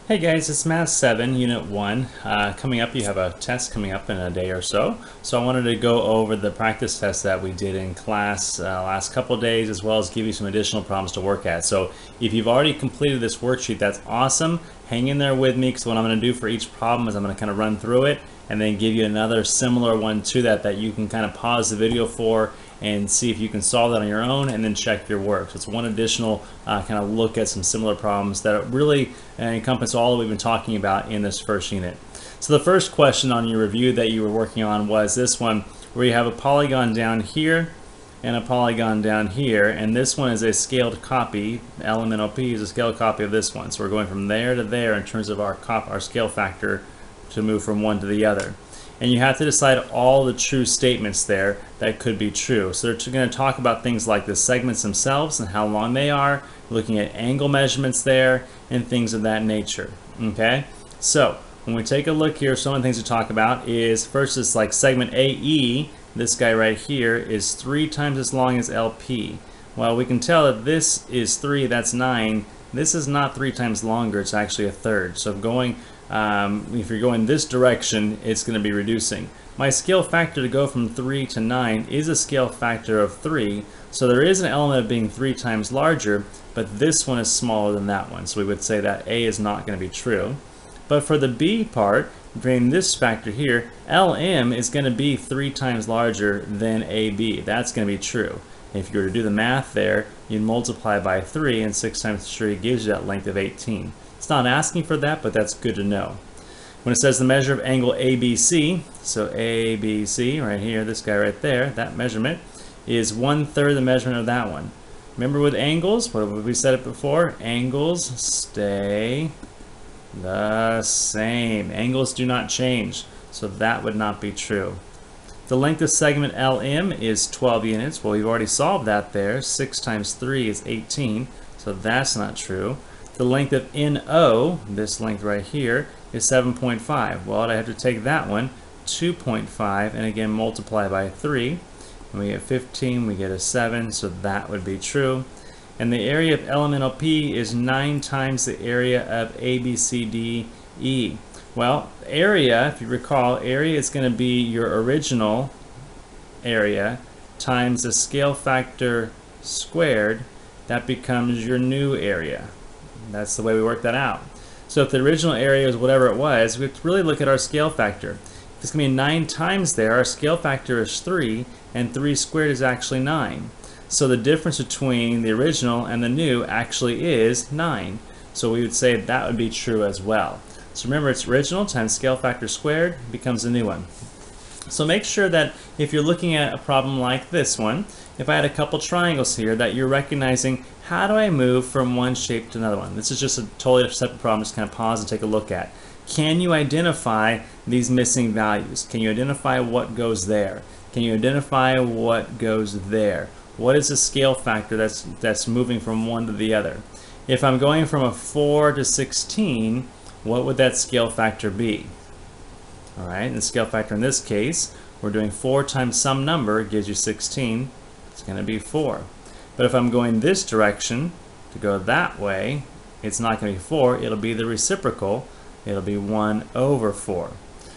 Hey guys, it's Math 7, Unit 1. Coming up, you have a test coming up in a day or so. So I wanted to go over the practice test that we did in class last couple of days, as well as give you some additional problems to work at. So if you've already completed this worksheet, that's awesome. Hang in there with me, because what I'm going to do for each problem is I'm going to kind of run through it and then give you another similar one to that you can kind of pause the video for and see if you can solve that on your own, and then check your work. So it's one additional kind of look at some similar problems that really encompass all that we've been talking about in this first unit. So the first question on your review that you were working on was this one, where you have a polygon down here and a polygon down here, and this one is a scaled copy. LMNOP is a scaled copy of this one. So we're going from there to there in terms of our scale factor to move from one to the other. And you have to decide all the true statements there that could be true. So they're going to talk about things like the segments themselves and how long they are, looking at angle measurements there, and things of that nature. Okay? So when we take a look here, some of the things to talk about is, first is like segment AE, this guy right here, is 3 times as long as LP. Well, we can tell that this is 3, that's 9. This is not 3 times longer, it's actually a third. So if you're going this direction, it's going to be reducing. My scale factor to go from 3 to 9 is a scale factor of 3, so there is an element of being 3 times larger, but this one is smaller than that one, so we would say that A is not going to be true. But for the B part, between this factor here, LM is going to be 3 times larger than AB. That's going to be true. If you were to do the math there, you'd multiply by 3, and 6 times 3 gives you that length of 18. It's not asking for that, but that's good to know. When it says the measure of angle ABC, so ABC right here, this guy right there, that measurement is 1/3 the measurement of that one. Remember with angles, what have we said it before? Angles stay the same. Angles do not change, so that would not be true. The length of segment LM is 12 units. Well, we've already solved that there. 6 times 3 is 18, so that's not true. The length of NO, this length right here, is 7.5. Well, I have to take that one, 2.5, and again multiply by 3. And we get 15, we get a 7, so that would be true. And the area of LMNOP is 9 times the area of ABCDE. Well, area, if you recall, area is going to be your original area times the scale factor squared. That becomes your new area. That's the way we work that out. So if the original area is whatever it was, we have to really look at our scale factor. If it's going to be 9 times there, our scale factor is 3, and 3 squared is actually 9. So the difference between the original and the new actually is 9. So we would say that would be true as well. So remember, it's original times scale factor squared becomes a new one. So make sure that if you're looking at a problem like this one, if I had a couple triangles here, that you're recognizing, how do I move from one shape to another one? This is just a totally separate problem, just kind of pause and take a look at. Can you identify these missing values? Can you identify what goes there? Can you identify what goes there? What is the scale factor that's moving from one to the other? If I'm going from a 4 to 16, what would that scale factor be? All right, and the scale factor in this case, we're doing 4 times some number gives you 16. It's going to be 4. But if I'm going this direction to go that way, it's not going to be 4. It'll be the reciprocal. It'll be 1/4.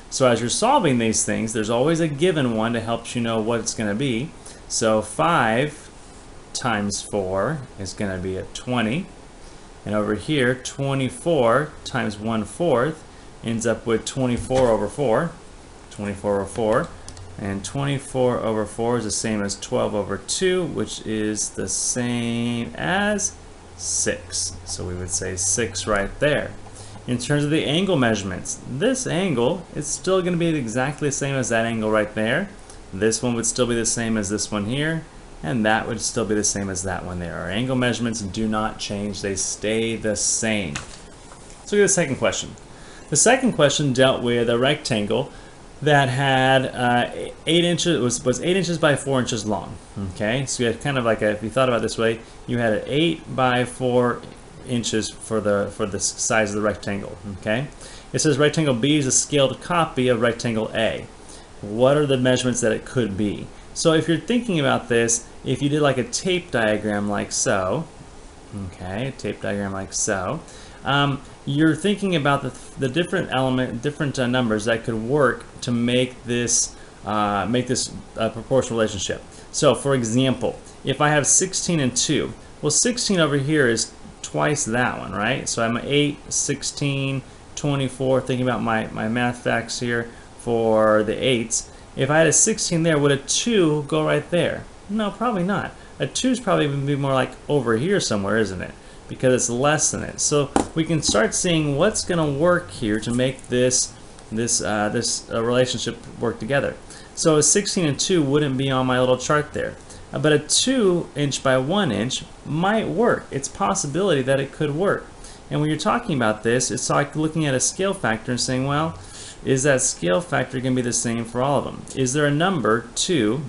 So as you're solving these things, there's always a given one to help you know what it's going to be. So 5 times 4 is going to be a 20. And over here, 24 times 1/4 ends up with 24/4. 24/4. And 24/4 is the same as 12/2, which is the same as 6. So we would say 6 right there. In terms of the angle measurements, this angle is still going to be exactly the same as that angle right there. This one would still be the same as this one here, and that would still be the same as that one there. Our angle measurements do not change, they stay the same. So look at the second question. The second question dealt with a rectangle that had 8 inches, was 8 inches by 4 inches long. Okay, so you had kind of like if you thought about it this way, you had an 8 by 4 inches for the size of the rectangle. Okay, it says rectangle B is a scaled copy of rectangle A. What are the measurements that it could be? So if you're thinking about this, if you did like a tape diagram like so, okay, a tape diagram like so, you're thinking about the different numbers that could work to make this proportional relationship. So for example, if I have 16 and 2, well 16 over here is twice that one, right? So I'm 8, 16, 24, thinking about my math facts here for the 8s. If I had a 16 there, would a 2 go right there? No, probably not. A 2 is probably going to be more like over here somewhere, isn't it? Because it's less than it. So we can start seeing what's going to work here to make this relationship work together. So a 16 and 2 wouldn't be on my little chart there. But a 2 inch by 1 inch might work. It's a possibility that it could work. And when you're talking about this, it's like looking at a scale factor and saying, well, is that scale factor going to be the same for all of them? Is there a number, 2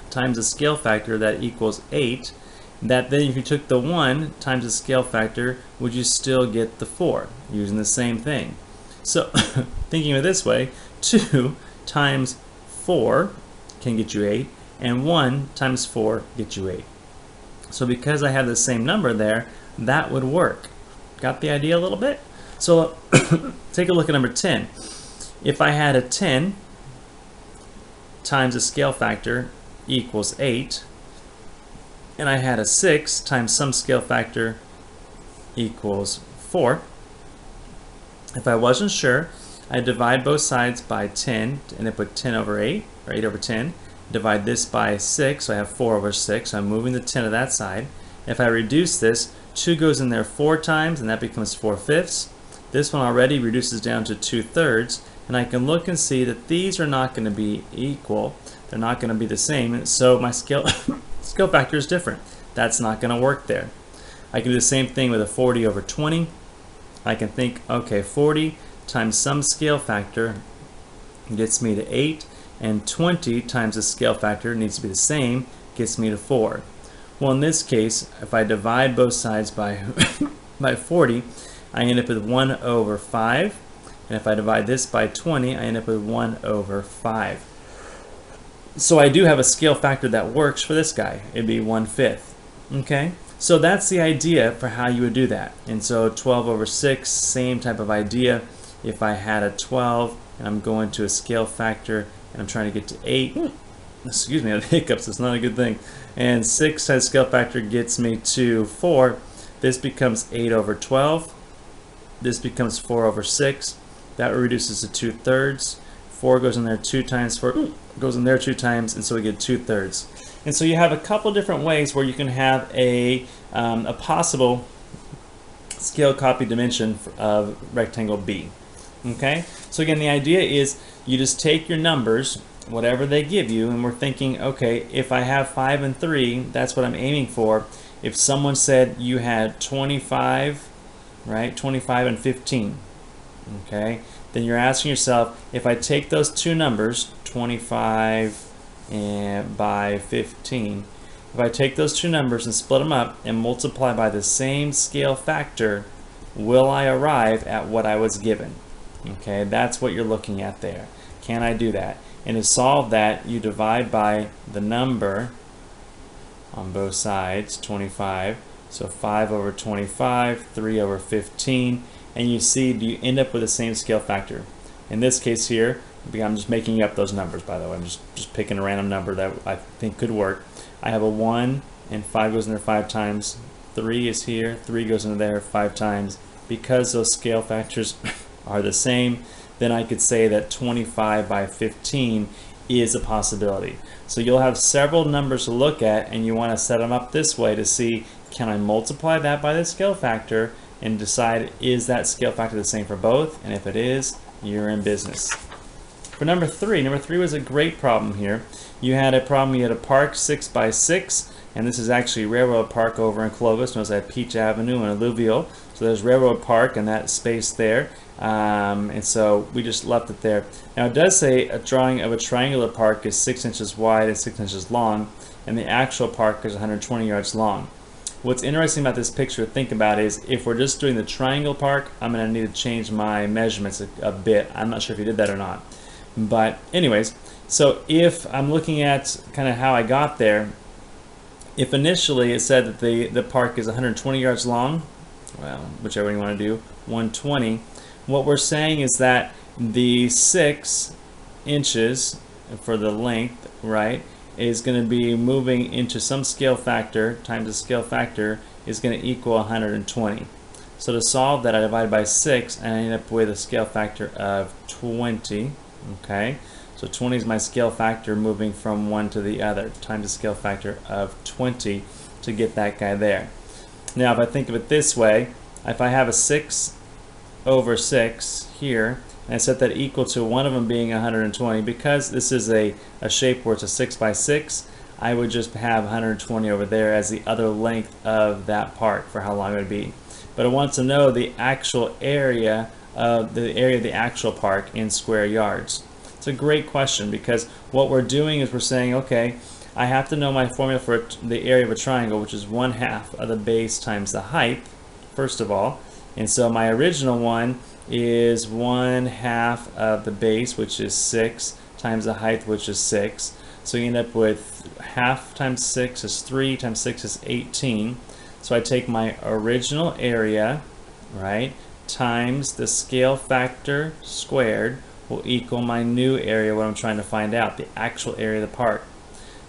times a scale factor that equals 8, that then if you took the 1 times the scale factor, would you still get the 4 using the same thing? So thinking of it this way, 2 times 4 can get you 8, and 1 times 4 gets you 8. So because I have the same number there, that would work. Got the idea a little bit? So take a look at number 10. If I had a 10 times a scale factor equals 8, and I had a 6 times some scale factor equals 4, if I wasn't sure, I divide both sides by 10 and I put 10 over 8, or 8 over 10. Divide this by 6, so I have 4 over 6. So I'm moving the 10 to that side. If I reduce this, 2 goes in there 4 times, and that becomes 4/5. This one already reduces down to 2/3, and I can look and see that these are not going to be equal. They're not going to be the same, so my scale factor is different. That's not going to work there. I can do the same thing with a 40 over 20. I can think, okay, 40 times some scale factor gets me to 8, and 20 times the scale factor needs to be the same, gets me to 4. Well, in this case, if I divide both sides by 40, I end up with 1 over 5. And if I divide this by 20, I end up with 1 over 5. So I do have a scale factor that works for this guy. It'd be 1/5. Okay? So that's the idea for how you would do that. And so 12 over 6, same type of idea. If I had a 12 and I'm going to a scale factor and I'm trying to get to 8, excuse me, I have hiccups, it's not a good thing. And 6 times scale factor gets me to 4. This becomes 8 over 12. This becomes 4 over 6. That reduces to 2/3. 4 goes in there 2 times, 4 goes in there 2 times, and so we get 2/3. And so you have a couple different ways where you can have a possible scale copy dimension of rectangle B. Okay? So again, the idea is you just take your numbers, whatever they give you, and we're thinking, okay, if I have 5 and 3, that's what I'm aiming for. If someone said you had 25, right, 25 and 15, okay, then you're asking yourself, if I take those two numbers, 25 and by 15, if I take those two numbers and split them up and multiply by the same scale factor, will I arrive at what I was given? Okay, that's what you're looking at there. Can I do that? And to solve that, you divide by the number on both sides, 25. So 5 over 25, 3 over 15, and you see, do you end up with the same scale factor? In this case here, I'm just making up those numbers, by the way. I'm just picking a random number that I think could work. I have a 1, and 5 goes in there 5 times. 3 is here, 3 goes into there 5 times. Because those scale factors are the same, then I could say that 25 by 15 is a possibility. So you'll have several numbers to look at, and you want to set them up this way to see, can I multiply that by the scale factor and decide, is that scale factor the same for both? And if it is, you're in business. For number 3 was a great problem here. You had a problem, you had a park 6 by 6, and this is actually Railroad Park over in Clovis, known as Peach Avenue and Alluvial. So there's Railroad Park and that space there. And so we just left it there. Now it does say a drawing of a triangular park is 6 inches wide and 6 inches long, and the actual park is 120 yards long. What's interesting about this picture to think about is, if we're just doing the triangle park, I'm going to need to change my measurements a bit. I'm not sure if you did that or not. But anyways, so if I'm looking at kind of how I got there, if initially it said that the park is 120 yards long, well, whichever you want to do, 120. What we're saying is that the 6 inches for the length, right, is going to be moving into some scale factor times the scale factor is going to equal 120. So to solve that, I divide by 6 and I end up with a scale factor of 20. Okay, so 20 is my scale factor moving from one to the other times the scale factor of 20 to get that guy there. Now if I think of it this way, if I have a 6 over 6 here and I set that equal to one of them being 120, because this is a shape where it's a 6 by 6, I would just have 120 over there as the other length of that part for how long it would be. But I want to know the actual area of the actual park in square yards. It's a great question, because what we're doing is we're saying, okay, I have to know my formula for the area of a triangle, which is 1/2 of the base times the height, first of all. And so my original one is 1/2 of the base, which is 6, times the height, which is 6. So you end up with 1/2 times 6 is 3, times 6 is 18. So I take my original area, right, times the scale factor squared will equal my new area, what I'm trying to find out, the actual area of the park.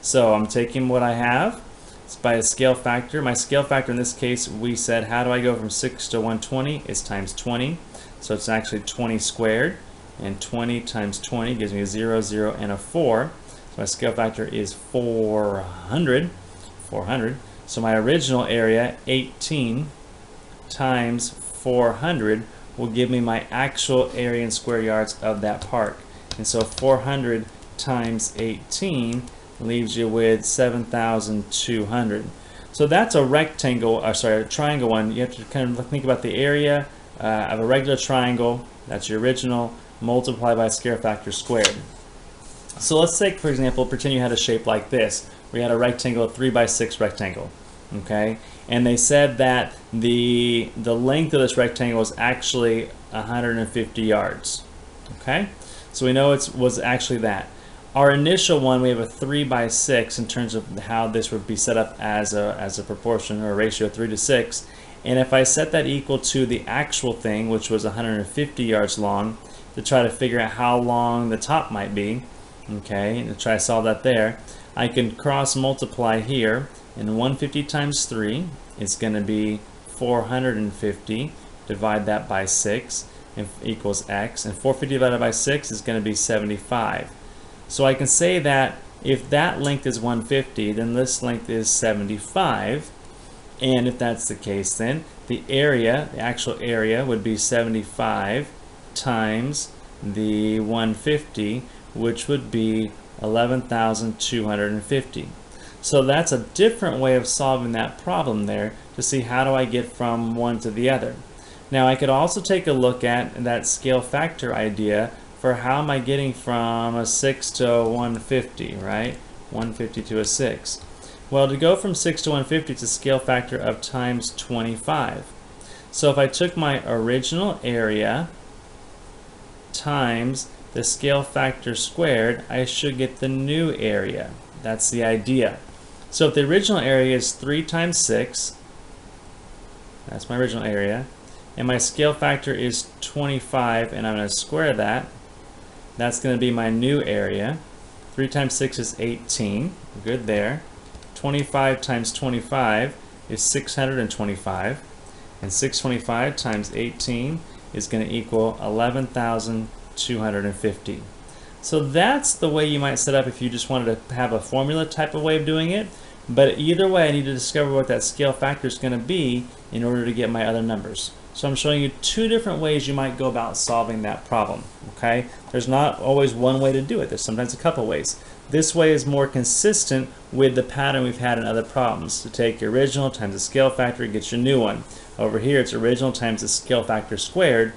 So I'm taking what I have, it's by a scale factor. My scale factor in this case, we said, how do I go from 6 to 120? It's times 20. So it's actually 20 squared, and 20 times 20 gives me a 0, 0, and a 4. So my scale factor is 400. So my original area, 18 times 400, will give me my actual area in square yards of that park. And so 400 times 18 leaves you with 7,200. So that's a rectangle, a triangle one. You have to kind of think about the area of a regular triangle, that's your original, multiplied by scale factor squared. So let's take, for example, pretend you had a shape like this. We had a rectangle, a 3 by 6 rectangle, okay? And they said that the length of this rectangle was actually 150 yards, okay? So we know it was actually that. Our initial one, we have a 3 by 6 in terms of how this would be set up as a proportion or a ratio of 3 to 6. And if I set that equal to the actual thing, which was 150 yards long, to try to figure out how long the top might be, okay, and to try to solve that there, I can cross multiply here, and 150 times 3 is going to be 450. Divide that by 6 and equals x, and 450 divided by 6 is going to be 75. So I can say that if that length is 150, then this length is 75. And if that's the case, then the area, the actual area, would be 75 times the 150, which would be 11,250. So that's a different way of solving that problem there, to see how do I get from one to the other. Now I could also take a look at that scale factor idea for how am I getting from a 6 to 150, right? 150 to a 6. Well, to go from 6 to 150, it's a scale factor of times 25. So if I took my original area times the scale factor squared, I should get the new area. That's the idea. So if the original area is 3 times 6, that's my original area, and my scale factor is 25, and I'm going to square that, that's going to be my new area. 3 times 6 is 18, good there. 25 times 25 is 625, and 625 times 18 is going to equal 11,250. So that's the way you might set up if you just wanted to have a formula type of way of doing it. But either way, I need to discover what that scale factor is going to be in order to get my other numbers. So I'm showing you 2 different ways you might go about solving that problem, okay? There's not always one way to do it. There's sometimes a couple ways. This way is more consistent with the pattern we've had in other problems. To take your original times the scale factor gets your new one. Over here, it's original times the scale factor squared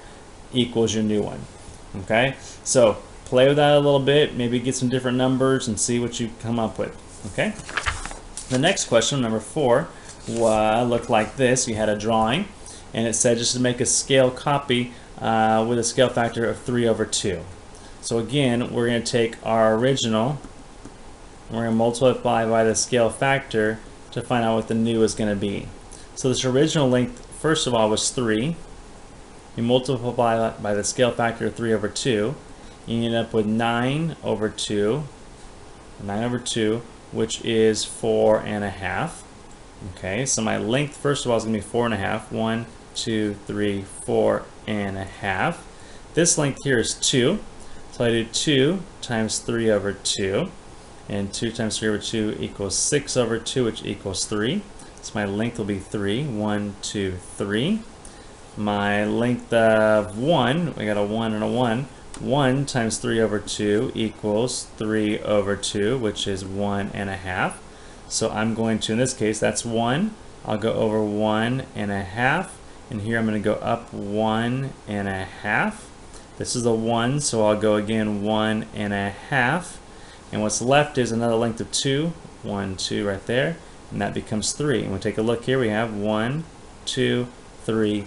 equals your new one, okay? So play with that a little bit, maybe get some different numbers and see what you come up with, okay? The next question, number 4, looked like this. You had a drawing, and it said just to make a scale copy with a scale factor of 3 over 2. So again, we're going to take our original, and we're going to multiply by the scale factor to find out what the new is going to be. So this original length first of all was 3. You multiply that by the scale factor of 3 over 2. You end up with 9 over 2, which is 4.5. Okay, so my length first of all is going to be 4.5. 1, 2, 3, 4.5. This length here is 2. So I do 2 times 3 over 2. And 2 times 3 over 2 equals 6 over 2, which equals 3. So my length will be 3. 1, 2, 3. My length of 1, we got a 1 and a 1. 1 times 3 over 2 equals 3 over 2, which is 1.5. So I'm going to, in this case, that's 1. I'll go over 1.5. And here I'm going to go up 1.5. This is a 1, so I'll go again 1.5. And what's left is another length of 2. 1, 2 right there. And that becomes 3. And we take a look here, we have 1, 2, 3.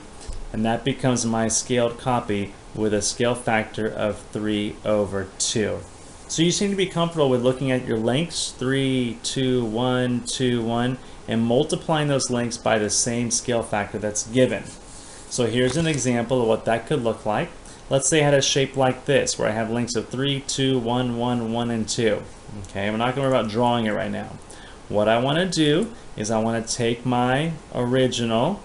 And that becomes my scaled copy with a scale factor of 3 over 2. So you seem to be comfortable with looking at your lengths, 3, 2, 1, 2, 1, and multiplying those lengths by the same scale factor that's given. So here's an example of what that could look like. Let's say I had a shape like this, where I have lengths of 3, 2, 1, 1, 1, and 2. Okay, we're not going to worry about drawing it right now. What I want to do is I want to take my original,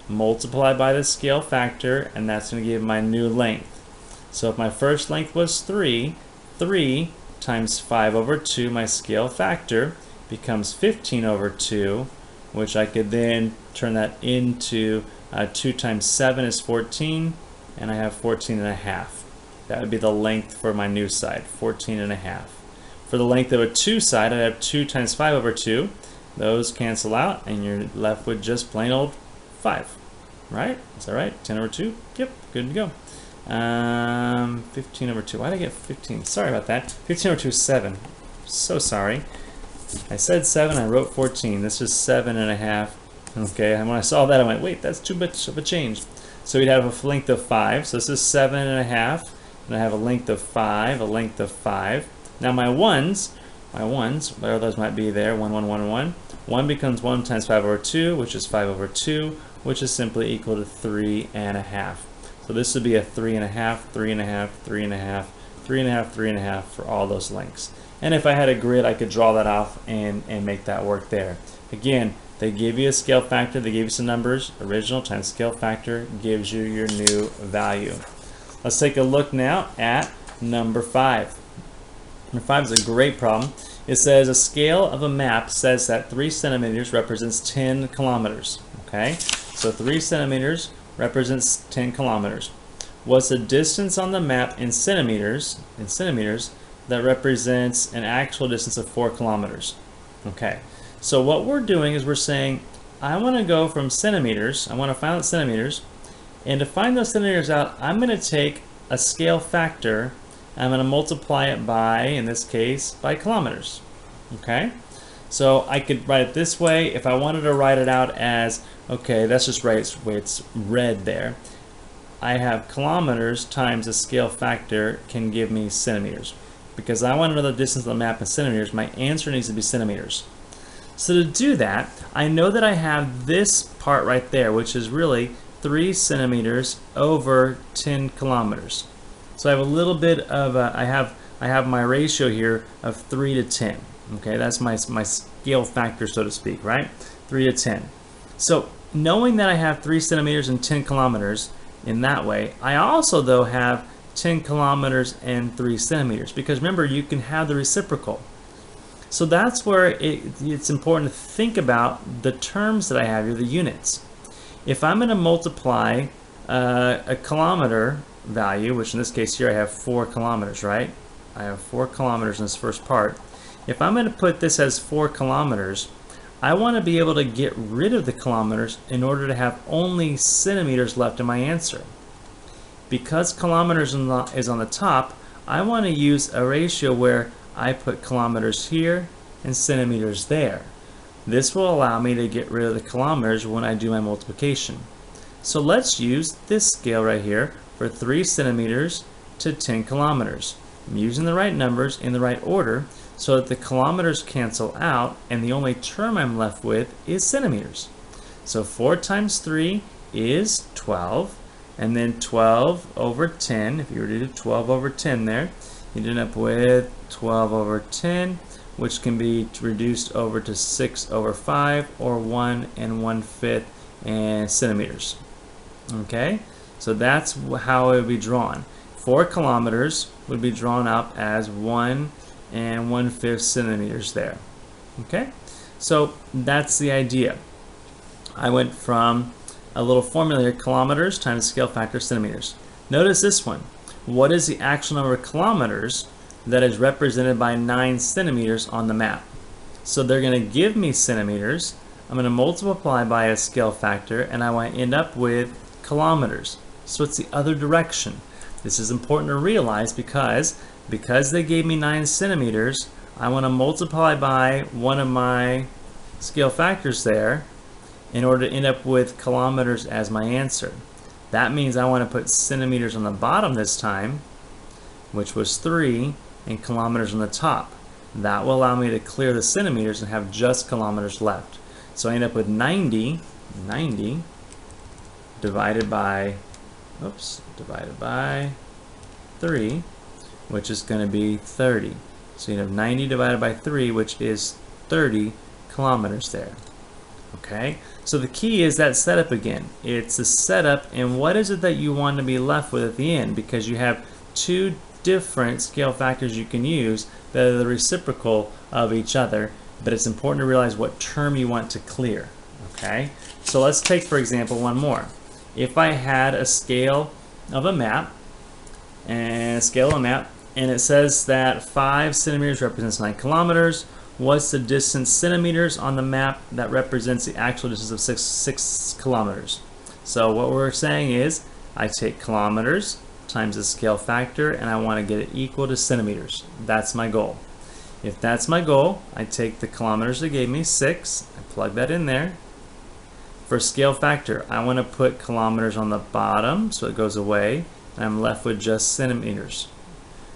multiply by the scale factor, and that's going to give my new length. So if my first length was 3, 3 times 5 over 2, my scale factor, becomes 15 over 2, which I could then turn that into 2 times 7 is 14, and I have 14.5. That would be the length for my new side, 14.5. For the length of a 2 side, I have 2 times 5 over 2. Those cancel out, and you're left with just plain old 5. Right? Is that right? 10 over 2? Yep, good to go. 15 over 2. Why did I get 15? Sorry about that. 15 over 2 is 7. So sorry. I said 7, I wrote 14. This is 7.5. Okay, and when I saw that, I went, wait, that's too much of a change. So we'd have a length of 5. So this is 7.5. And I have a length of 5, a length of 5. Now my ones, whatever those might be there, 1, 1, 1, 1. 1 becomes 1 times 5 over 2, which is 5 over 2, which is simply equal to 3.5. So this would be a 3.5, 3.5, 3.5, 3.5, 3.5 for all those lengths. And if I had a grid, I could draw that off and make that work there. Again, they give you a scale factor, they give you some numbers. Original times scale factor gives you your new value. Let's take a look now at number 5. Number 5 is a great problem. It says a scale of a map says that 3 centimeters represents 10 kilometers. Okay, so 3 centimeters represents 10 kilometers. What's the distance on the map in centimeters that represents an actual distance of 4 kilometers? Okay, so what we're doing is we're saying, I want to go from centimeters, I want to find out centimeters, and to find those centimeters out, I'm going to take a scale factor, I'm going to multiply it by, in this case, by kilometers. Okay, so I could write it this way. If I wanted to write it out as, okay, that's just right, it's the way it's read there. I have kilometers times a scale factor can give me centimeters. Because I want to know the distance of the map in centimeters, my answer needs to be centimeters. So to do that, I know that I have this part right there, which is really 3 centimeters over 10 kilometers. So I have a little bit of I have my ratio here of 3 to 10. Okay, that's my scale factor, so to speak, right? 3 to 10. So knowing that I have 3 centimeters and 10 kilometers in that way, I also though have 10 kilometers and 3 centimeters, because remember, you can have the reciprocal. So that's where it's important to think about the terms that I have here, the units. If I'm going to multiply a kilometer value, which in this case here I have 4 kilometers, right? I have 4 kilometers in this first part. If I'm going to put this as 4 kilometers, I want to be able to get rid of the kilometers in order to have only centimeters left in my answer. Because kilometers is on the top, I want to use a ratio where I put kilometers here and centimeters there. This will allow me to get rid of the kilometers when I do my multiplication. So let's use this scale right here for 3 centimeters to 10 kilometers. I'm using the right numbers in the right order so that the kilometers cancel out and the only term I'm left with is centimeters. So 4 times 3 is 12, and then 12 over 10, if you were to do 12 over 10 there, you'd end up with 12 over 10, which can be reduced over to 6 over 5, or 1 1/5 and centimeters. Okay, so that's how it would be drawn. 4 kilometers would be drawn up as 1 1/5 centimeters there. Okay, so that's the idea. I went from a little formula here, kilometers times scale factor centimeters. Notice this one. What is the actual number of kilometers that is represented by 9 centimeters on the map? So they're going to give me centimeters. I'm going to multiply by a scale factor, and I want to end up with kilometers. So it's the other direction. This is important to realize because they gave me 9 centimeters, I want to multiply by one of my scale factors there in order to end up with kilometers as my answer. That means I want to put centimeters on the bottom this time, which was 3, and kilometers on the top. That will allow me to clear the centimeters and have just kilometers left. So I end up with 90 divided by 3, which is going to be 30. So you have 90 divided by 3, which is 30 kilometers there. Okay, so the key is that setup again. It's a setup, and what is it that you want to be left with at the end? Because you have 2 different scale factors you can use that are the reciprocal of each other, but it's important to realize what term you want to clear. Okay, so let's take, for example, one more. If I had a scale of a map, and it says that 5 centimeters represents 9 kilometers, what's the distance centimeters on the map that represents the actual distance of 6 kilometers? So what we're saying is I take kilometers times the scale factor, and I want to get it equal to centimeters. That's my goal. If that's my goal, I take the kilometers they gave me, 6, I plug that in there. For scale factor, I want to put kilometers on the bottom so it goes away, and I'm left with just centimeters.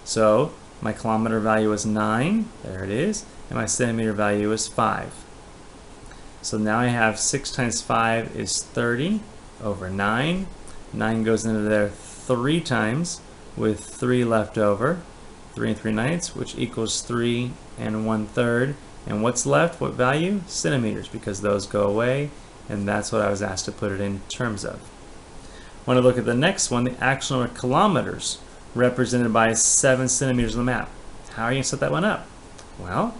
So my kilometer value is 9, there it is, and my centimeter value is 5. So now I have 6 times 5 is 30 over 9. 9 goes into there 3 times with 3 left over, 3 3/9, which equals 3 1/3. And what's left, what value? Centimeters, because those go away, and that's what I was asked to put it in terms of. Want to look at the next one, the actual number of kilometers represented by 7 centimeters on the map. How are you going to set that one up? Well,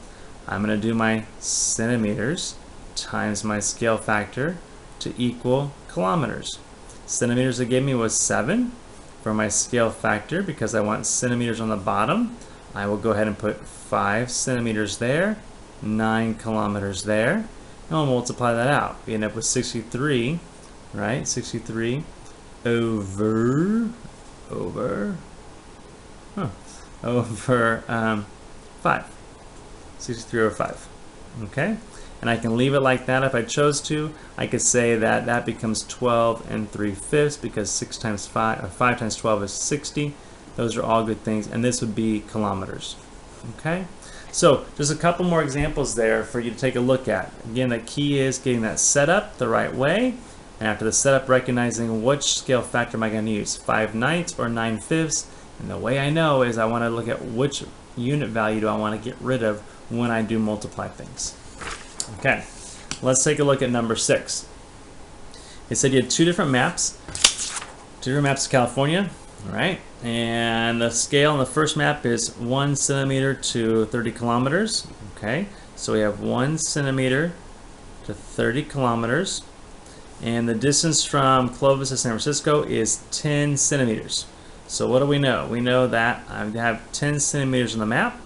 I'm going to do my centimeters times my scale factor to equal kilometers. Centimeters they gave me was 7. For my scale factor, because I want centimeters on the bottom, I will go ahead and put 5 centimeters there, 9 kilometers there, and we'll multiply that out. We end up with 63, right? 63 over 5. 63 over 5. Okay? And I can leave it like that if I chose to. I could say that that becomes 12 3/5 because 6 times 5, or 5 times 12 is 60. Those are all good things, and this would be kilometers. Okay? So just a couple more examples there for you to take a look at. Again, the key is getting that set up the right way, and after the setup, recognizing which scale factor am I going to use, 5/9 or 9/5. And the way I know is I want to look at which unit value do I want to get rid of when I do multiply things. Okay, let's take a look at number 6. It said you had 2 different maps of California, all right? And the scale on the first map is 1 centimeter to 30 kilometers, okay? So we have 1 centimeter to 30 kilometers, and the distance from Clovis to San Francisco is 10 centimeters. So what do we know? We know that I have 10 centimeters on the map,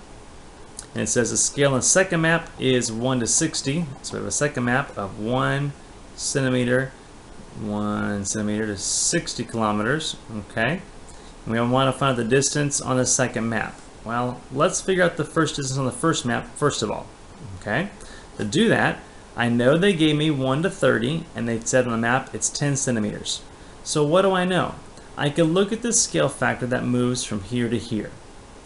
and it says the scale on the second map is 1 to 60. So we have a second map of 1 centimeter to 60 kilometers. Okay. And we want to find the distance on the second map. Well, let's figure out the first distance on the first map first of all. Okay. To do that, I know they gave me 1 to 30, and they said on the map it's 10 centimeters. So what do I know? I can look at the scale factor that moves from here to here.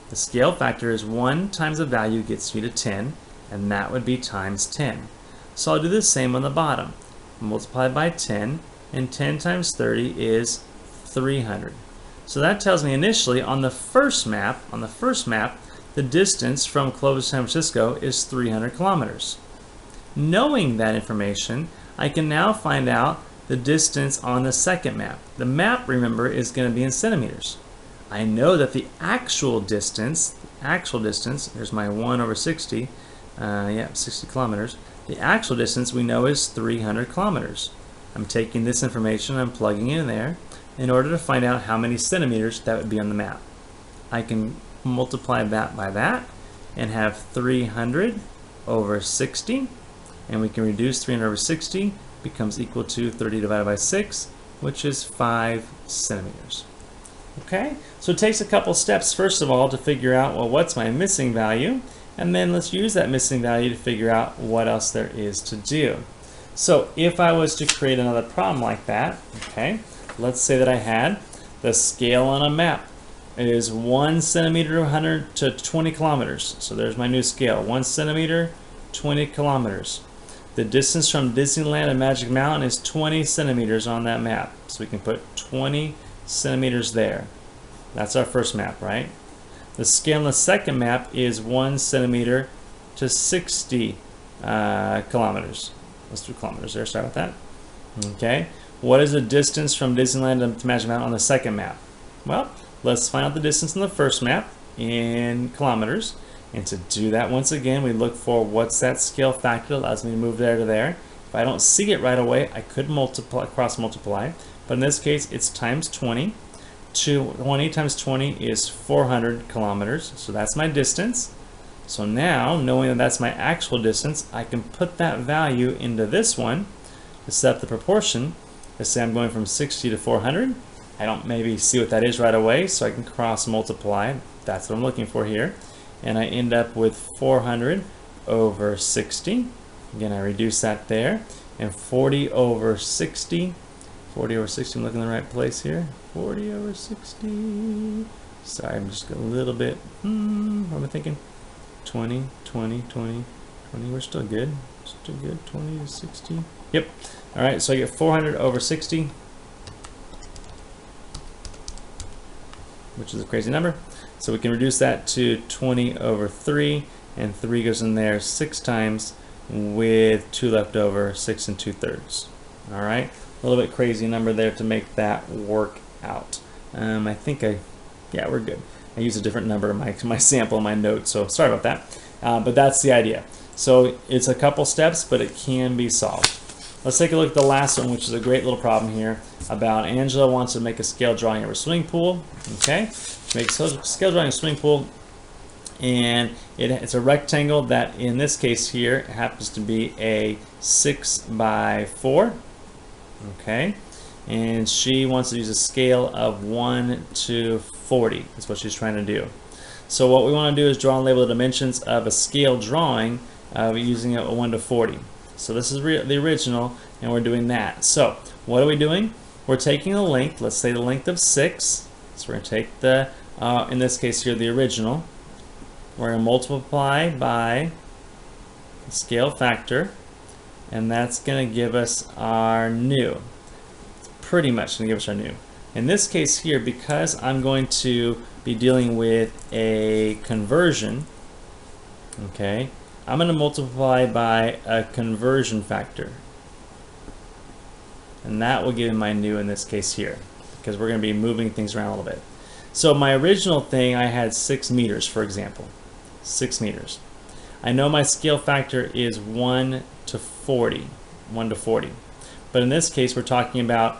The scale factor is 1 times the value gets you to 10, and that would be times 10. So I'll do the same on the bottom. Multiply by 10, and 10 times 30 is 300. So that tells me initially on the first map, the distance from Clovis to San Francisco is 300 kilometers. Knowing that information, I can now find out the distance on the second map. The map, remember, is going to be in centimeters. I know that the actual distance, there's my 1 over 60, 60 kilometers. The actual distance we know is 300 kilometers. I'm taking this information, I'm plugging it in there in order to find out how many centimeters that would be on the map. I can multiply that by that and have 300 over 60, and we can reduce 300 over 60 becomes equal to 30 divided by 6, which is 5 centimeters. Okay, so it takes a couple steps first of all to figure out, well, what's my missing value, and then let's use that missing value to figure out what else there is to do. So if I was to create another problem like that, okay, let's say that I had the scale on a map is 1 centimeter 100 to 20 kilometers. So there's my new scale, 1 centimeter, 20 kilometers. The distance from Disneyland and Magic Mountain is 20 centimeters on that map. So we can put 20 centimeters there. That's our first map, right? The scale on the second map is 1 centimeter to 60 kilometers. Let's do kilometers there, sorry about that. Okay, what is the distance from Disneyland to Magic Mountain on the second map? Well, let's find out the distance on the first map in kilometers. And to do that, once again, we look for what's that scale factor that allows me to move there to there. If I don't see it right away, I could multiply, cross multiply. But in this case, it's times 20. 20 times 20 is 400 kilometers. So that's my distance. So now, knowing that that's my actual distance, I can put that value into this one to set up the proportion. Let's say I'm going from 60 to 400. I don't maybe see what that is right away, so I can cross multiply. That's what I'm looking for here. And I end up with 400 over 60. Again, I reduce that there. And 40 over 60. 40 over 60, I'm looking in the right place here. 40 over 60. Sorry, I'm just a little bit, what am I thinking? 20, 20, 20, 20, we're still good. Still good, 20 to 60. Yep. All right, so I get 400 over 60, which is a crazy number. So we can reduce that to 20 over 3, and 3 goes in there 6 times with 2 left over, 6 and 2/3. All right, a little bit crazy number there to make that work out. I think yeah, we're good. I used a different number in my sample in my notes, so sorry about that. But that's the idea. So it's a couple steps, but it can be solved. Let's take a look at the last one, which is a great little problem here about Angela wants to make a scale drawing of her swimming pool. Okay, make a scale drawing of a swimming pool, and it's a rectangle that in this case here happens to be a 6 by 4. Okay, and she wants to use a scale of 1 to 40 is what she's trying to do. So what we want to do is draw and label the dimensions of a scale drawing using a 1 to 40. So this is the original, and we're doing that. So what are we doing? We're taking a length, let's say the length of 6. So we're going to take the, in this case here, the original. We're going to multiply by the scale factor, and that's going to give us our new. It's pretty much going to give us our new. In this case here, because I'm going to be dealing with a conversion, okay, I'm going to multiply by a conversion factor. And that will give me my new in this case here, because we're going to be moving things around a little bit. So my original thing, I had 6 meters, for example. 6 meters. I know my scale factor is 1 to 40. 1 to 40. But in this case, we're talking about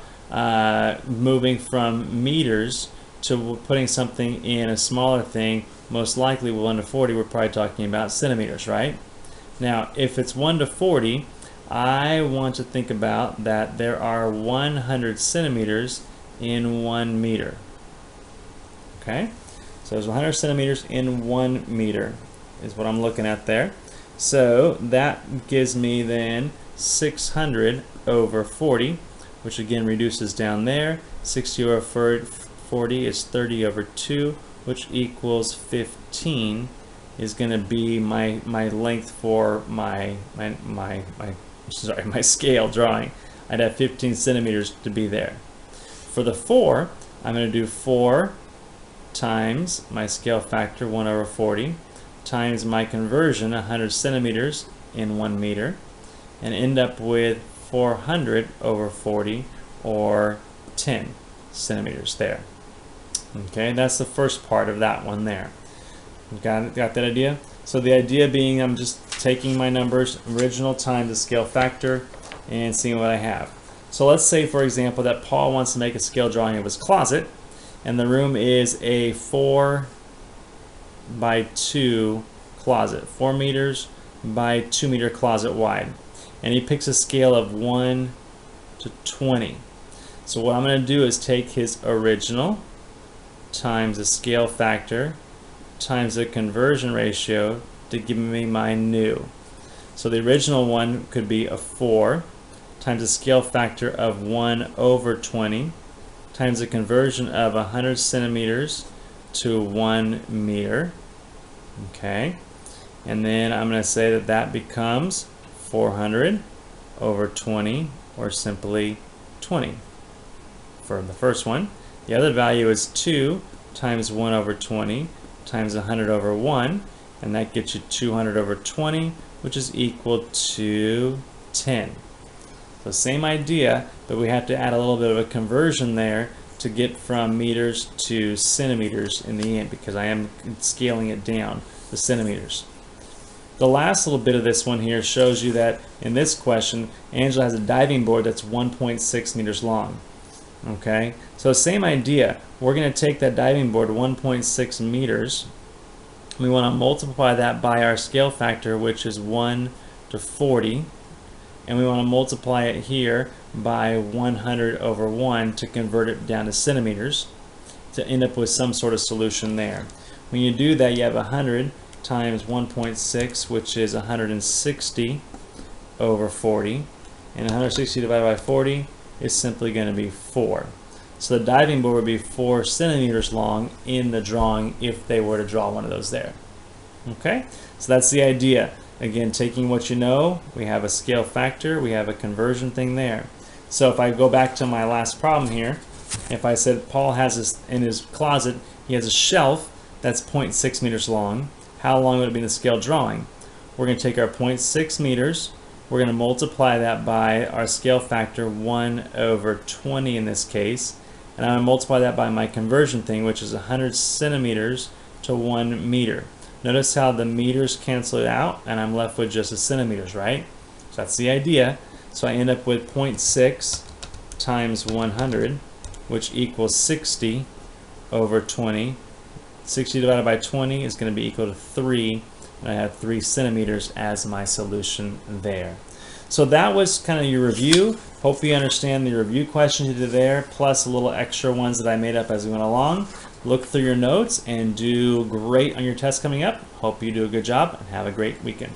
moving from meters to putting something in a smaller thing. Most likely with 1 to 40, we're probably talking about centimeters, right? Now, if it's 1 to 40, I want to think about that there are 100 centimeters in 1 meter. Okay? So there's 100 centimeters in 1 meter is what I'm looking at there. So that gives me then 600 over 40, which again reduces down there. 60 over 40 is 30 over 2, which equals 15 is going to be my length for my scale drawing I'd have 15 centimeters to be there. For the 4, I'm going to do 4 times my scale factor 1 over 40 times my conversion 100 centimeters in 1 meter, and end up with 400 over 40 or 10 centimeters there. Okay, that's the first part of that one there. Got that idea? So the idea being, I'm just taking my numbers, original times the scale factor, and seeing what I have. So let's say, for example, that Paul wants to make a scale drawing of his closet, and the room is a 4 by 2 closet, 4 meters by 2 meter closet wide. And he picks a scale of 1 to 20. So what I'm going to do is take his original times the scale factor times the conversion ratio to give me my new. So the original one could be a 4 times the scale factor of 1 over 20 times the conversion of 100 centimeters to 1 meter. Okay, and then I'm going to say that that becomes 400 over 20, or simply 20 for the first one. The other value is 2 times 1 over 20 times 100 over 1, and that gets you 200 over 20, which is equal to 10. So same idea, but we have to add a little bit of a conversion there to get from meters to centimeters in the end, because I am scaling it down to centimeters. The last little bit of this one here shows you that in this question, Angela has a diving board that's 1.6 meters long. Okay, so same idea. We're going to take that diving board 1.6 meters. We want to multiply that by our scale factor, which is 1 to 40. And we want to multiply it here by 100 over 1 to convert it down to centimeters to end up with some sort of solution there. When you do that, you have 100 times 1.6, which is 160 over 40. And 160 divided by 40 is simply going to be 4. So the diving board would be 4 centimeters long in the drawing if they were to draw one of those there. Okay, so that's the idea. Again, taking what you know, we have a scale factor, we have a conversion thing there. So if I go back to my last problem here, if I said Paul has this in his closet, he has a shelf that's 0.6 meters long. How long would it be in the scale drawing? We're going to take our 0.6 meters, we're going to multiply that by our scale factor 1 over 20 in this case, and I'm going to multiply that by my conversion thing, which is 100 centimeters to 1 meter. Notice how the meters cancel it out and I'm left with just the centimeters, right? So that's the idea. So I end up with 0.6 times 100, which equals 60 over 20. 60 divided by 20 is going to be equal to 3, and I have 3 centimeters as my solution there. So that was kind of your review. Hope you understand the review questions you did there, plus a little extra ones that I made up as we went along. Look through your notes and do great on your test coming up. Hope you do a good job and have a great weekend.